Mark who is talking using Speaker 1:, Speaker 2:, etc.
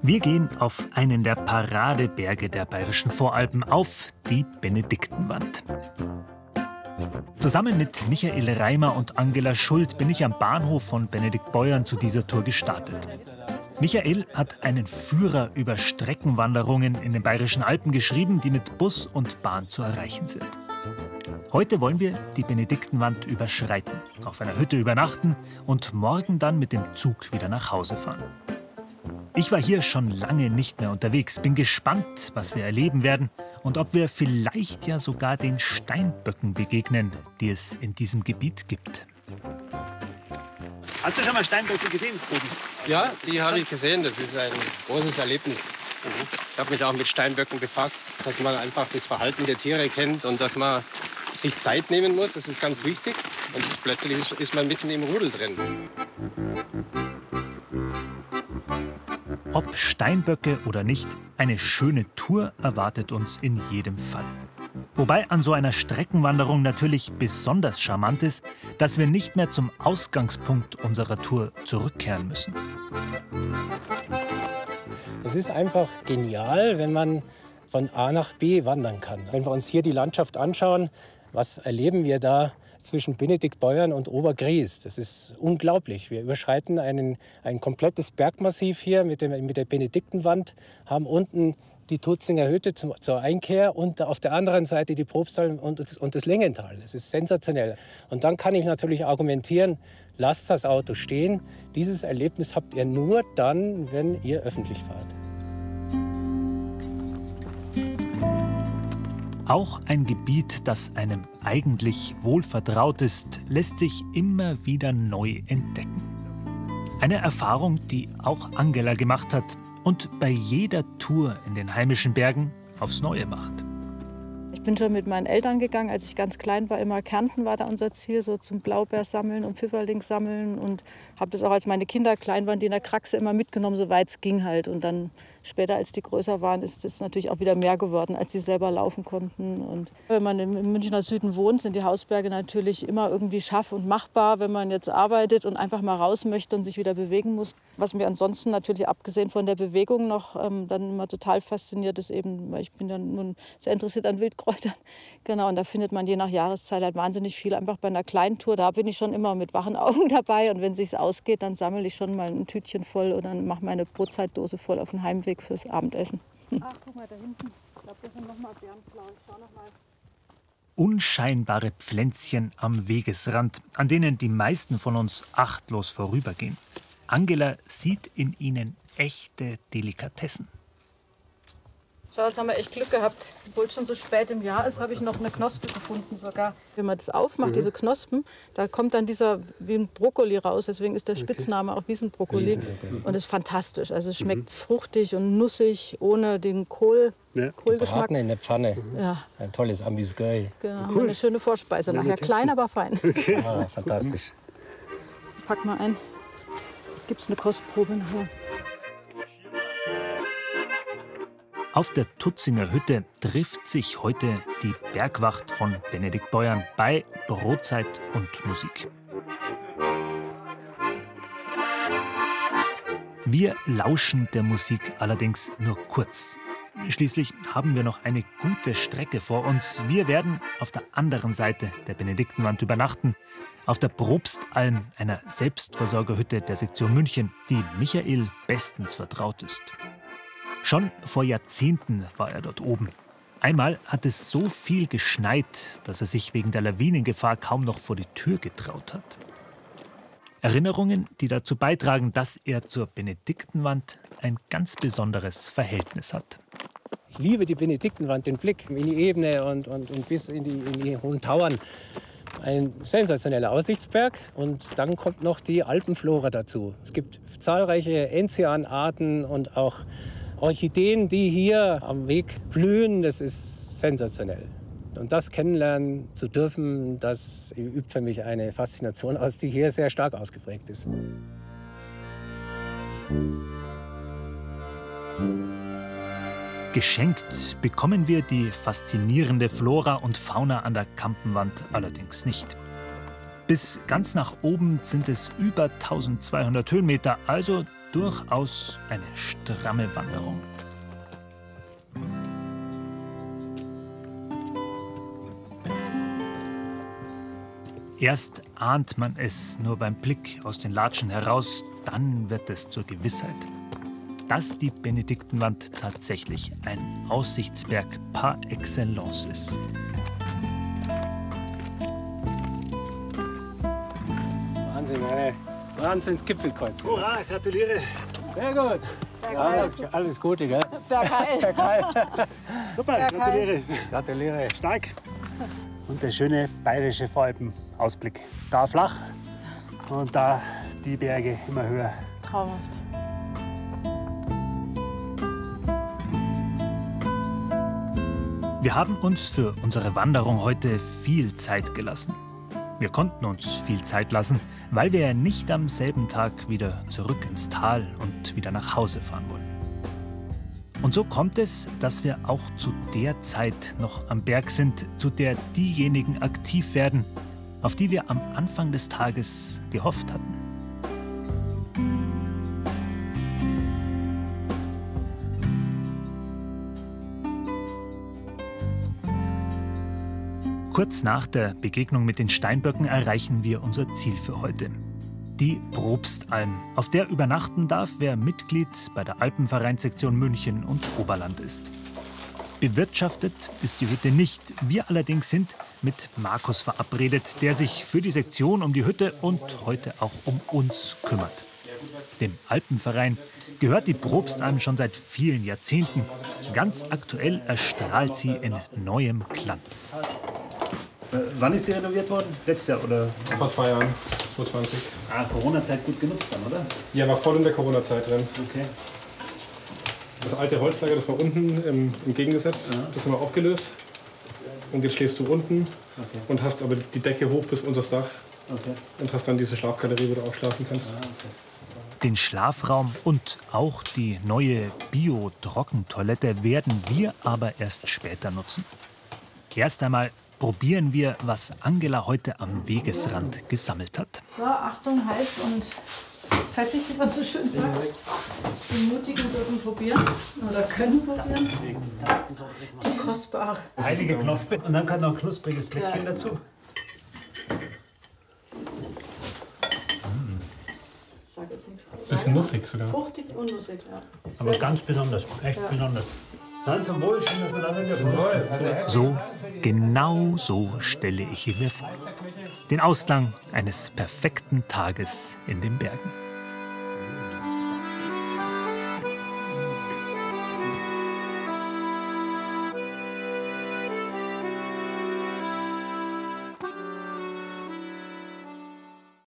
Speaker 1: Wir gehen auf einen der Paradeberge der Bayerischen Voralpen, auf die Benediktenwand. Zusammen mit Michael Reimer und Angela Schuld bin ich am Bahnhof von Benediktbeuern zu dieser Tour gestartet. Michael hat einen Führer über Streckenwanderungen in den Bayerischen Alpen geschrieben, die mit Bus und Bahn zu erreichen sind. Heute wollen wir die Benediktenwand überschreiten, auf einer Hütte übernachten und morgen dann mit dem Zug wieder nach Hause fahren. Ich war hier schon lange nicht mehr unterwegs, bin gespannt, was wir erleben werden und ob wir vielleicht ja sogar den Steinböcken begegnen, die es in diesem Gebiet gibt.
Speaker 2: Hast du schon mal Steinböcke gesehen, Rudi?
Speaker 3: Ja, die habe ich gesehen. Das ist ein großes Erlebnis. Ich habe mich auch mit Steinböcken befasst, dass man einfach das Verhalten der Tiere kennt und dass man sich Zeit nehmen muss. Das ist ganz wichtig. Und plötzlich ist man mitten im Rudel drin.
Speaker 1: Ob Steinböcke oder nicht, eine schöne Tour erwartet uns in jedem Fall. Wobei an so einer Streckenwanderung natürlich besonders charmant ist, dass wir nicht mehr zum Ausgangspunkt unserer Tour zurückkehren müssen.
Speaker 4: Es ist einfach genial, wenn man von A nach B wandern kann. Wenn wir uns hier die Landschaft anschauen, was erleben wir da zwischen Benediktbeuern und Obergries? Das ist unglaublich. Wir überschreiten ein komplettes Bergmassiv hier mit der Benediktenwand, haben unten die Tutzinger Hütte zur Einkehr und auf der anderen Seite die Probstal und das Längental. Das ist sensationell. Und dann kann ich natürlich argumentieren, lasst das Auto stehen. Dieses Erlebnis habt ihr nur dann, wenn ihr öffentlich fahrt.
Speaker 1: Auch ein Gebiet, das einem eigentlich wohlvertraut ist, lässt sich immer wieder neu entdecken. Eine Erfahrung, die auch Angela gemacht hat und bei jeder Tour in den heimischen Bergen aufs Neue macht.
Speaker 5: Ich bin schon mit meinen Eltern gegangen, als ich ganz klein war. Immer Kärnten war da unser Ziel, so zum Blaubeer sammeln und Pfifferling sammeln. Und habe das auch, als meine Kinder klein waren, die in der Kraxe immer mitgenommen, soweit es ging halt. Und dann später, als die größer waren, ist es natürlich auch wieder mehr geworden, als sie selber laufen konnten. Und wenn man im Münchner Süden wohnt, sind die Hausberge natürlich immer irgendwie schaff und machbar, wenn man jetzt arbeitet und einfach mal raus möchte und sich wieder bewegen muss. Was mir ansonsten natürlich, abgesehen von der Bewegung, noch dann immer total fasziniert ist, eben, weil ich bin dann nun sehr interessiert an Wildkräutern. Genau, und da findet man je nach Jahreszeit halt wahnsinnig viel. Einfach bei einer kleinen Tour, da bin ich schon immer mit wachen Augen dabei. Und wenn es sich ausgeht, dann sammle ich schon mal ein Tütchen voll oder mache meine Brotzeitdose voll auf den Heimweg fürs Abendessen. Ach, guck mal da hinten. Ich glaube, das sind noch mal Bärenflau. Schau noch mal.
Speaker 1: Unscheinbare Pflänzchen am Wegesrand, an denen die meisten von uns achtlos vorübergehen. Angela sieht in ihnen echte Delikatessen.
Speaker 5: Schau, jetzt haben wir echt Glück gehabt. Obwohl es schon so spät im Jahr ist, habe ich noch eine Knospe gefunden sogar. Wenn man das aufmacht, diese Knospen, da kommt dann dieser wie ein Brokkoli raus. Deswegen ist der Spitzname auch Wiesenbrokkoli. Und es ist fantastisch. Also es schmeckt fruchtig und nussig, ohne den Kohlgeschmack.
Speaker 4: Gebraten in der Pfanne.
Speaker 5: Ja.
Speaker 4: Ein tolles Amüsgöi.
Speaker 5: Genau, cool. Eine schöne Vorspeise nachher. Klein, aber fein.
Speaker 4: Okay. Ah, fantastisch.
Speaker 5: Pack mal ein. Gibt's eine Kostprobe nachher.
Speaker 1: Auf der Tutzinger Hütte trifft sich heute die Bergwacht von Benediktbeuern bei Brotzeit und Musik. Wir lauschen der Musik allerdings nur kurz. Schließlich haben wir noch eine gute Strecke vor uns. Wir werden auf der anderen Seite der Benediktenwand übernachten, auf der Probstalm, einer Selbstversorgerhütte der Sektion München, die Michael bestens vertraut ist. Schon vor Jahrzehnten war er dort oben. Einmal hat es so viel geschneit, dass er sich wegen der Lawinengefahr kaum noch vor die Tür getraut hat. Erinnerungen, die dazu beitragen, dass er zur Benediktenwand ein ganz besonderes Verhältnis hat.
Speaker 4: Ich liebe die Benediktenwand, den Blick in die Ebene und bis in die hohen Tauern. Ein sensationeller Aussichtsberg und dann kommt noch die Alpenflora dazu. Es gibt zahlreiche Enzianarten und auch Orchideen, die hier am Weg blühen. Das ist sensationell. Und das kennenlernen zu dürfen, das übt für mich eine Faszination aus, die hier sehr stark ausgeprägt ist.
Speaker 1: Geschenkt bekommen wir die faszinierende Flora und Fauna an der Kampenwand allerdings nicht. Bis ganz nach oben sind es über 1200 Höhenmeter, also durchaus eine stramme Wanderung. Erst ahnt man es nur beim Blick aus den Latschen heraus, dann wird es zur Gewissheit. Dass die Benediktenwand tatsächlich ein Aussichtsberg par excellence ist.
Speaker 4: Wahnsinn, eine Wahnsinns-Gipfelkreuz.
Speaker 1: Hurra, gratuliere.
Speaker 4: Sehr gut. Ja, alles Gute, gell?
Speaker 5: Bergheil.
Speaker 4: Bergheil.
Speaker 1: Super, gratuliere.
Speaker 4: Gratuliere.
Speaker 1: Stark. Und der schöne bayerische Voralpenausblick. Da flach und da die Berge immer höher.
Speaker 5: Traumhaft.
Speaker 1: Wir haben uns für unsere Wanderung heute viel Zeit gelassen. Wir konnten uns viel Zeit lassen, weil wir nicht am selben Tag wieder zurück ins Tal und wieder nach Hause fahren wollen. Und so kommt es, dass wir auch zu der Zeit noch am Berg sind, zu der diejenigen aktiv werden, auf die wir am Anfang des Tages gehofft hatten. Kurz nach der Begegnung mit den Steinböcken erreichen wir unser Ziel für heute. Die Probstalm, auf der übernachten darf, wer Mitglied bei der Alpenvereinssektion München und Oberland ist. Bewirtschaftet ist die Hütte nicht. Wir allerdings sind mit Markus verabredet, der sich für die Sektion um die Hütte und heute auch um uns kümmert. Dem Alpenverein gehört die Probstalm schon seit vielen Jahrzehnten. Ganz aktuell erstrahlt sie in neuem Glanz. Wann ist die renoviert worden? Letztes Jahr oder?
Speaker 2: Vor 2 Jahren, 2020.
Speaker 1: Corona-Zeit gut genutzt dann, oder?
Speaker 2: Ja, war voll in der Corona-Zeit drin.
Speaker 1: Okay.
Speaker 2: Das alte Holzlager, das war unten im Gegensatz, das haben wir aufgelöst. Und jetzt schläfst du unten und hast aber die Decke hoch bis unter das Dach. Und hast dann diese Schlafgalerie, wo du auch schlafen kannst.
Speaker 1: Den Schlafraum und auch die neue Bio-Trockentoilette werden wir aber erst später nutzen. Erst einmal probieren wir, was Angela heute am Wegesrand gesammelt hat.
Speaker 5: So, Achtung, heiß und fettig, wie man so schön sagt. Die Mutigen dürfen probieren oder können probieren. Die kostbare.
Speaker 1: Heilige Knospe und dann kann noch ein knuspriges Blättchen dazu.
Speaker 5: Sag jetzt nichts.
Speaker 2: Bisschen nussig sogar.
Speaker 5: Fruchtig und nussig, ja.
Speaker 1: Aber ganz besonders, echt besonders. Dann zum Wohl, schön, dass wir da sind. So, genau so stelle ich ihn mir vor. Den Ausklang eines perfekten Tages in den Bergen.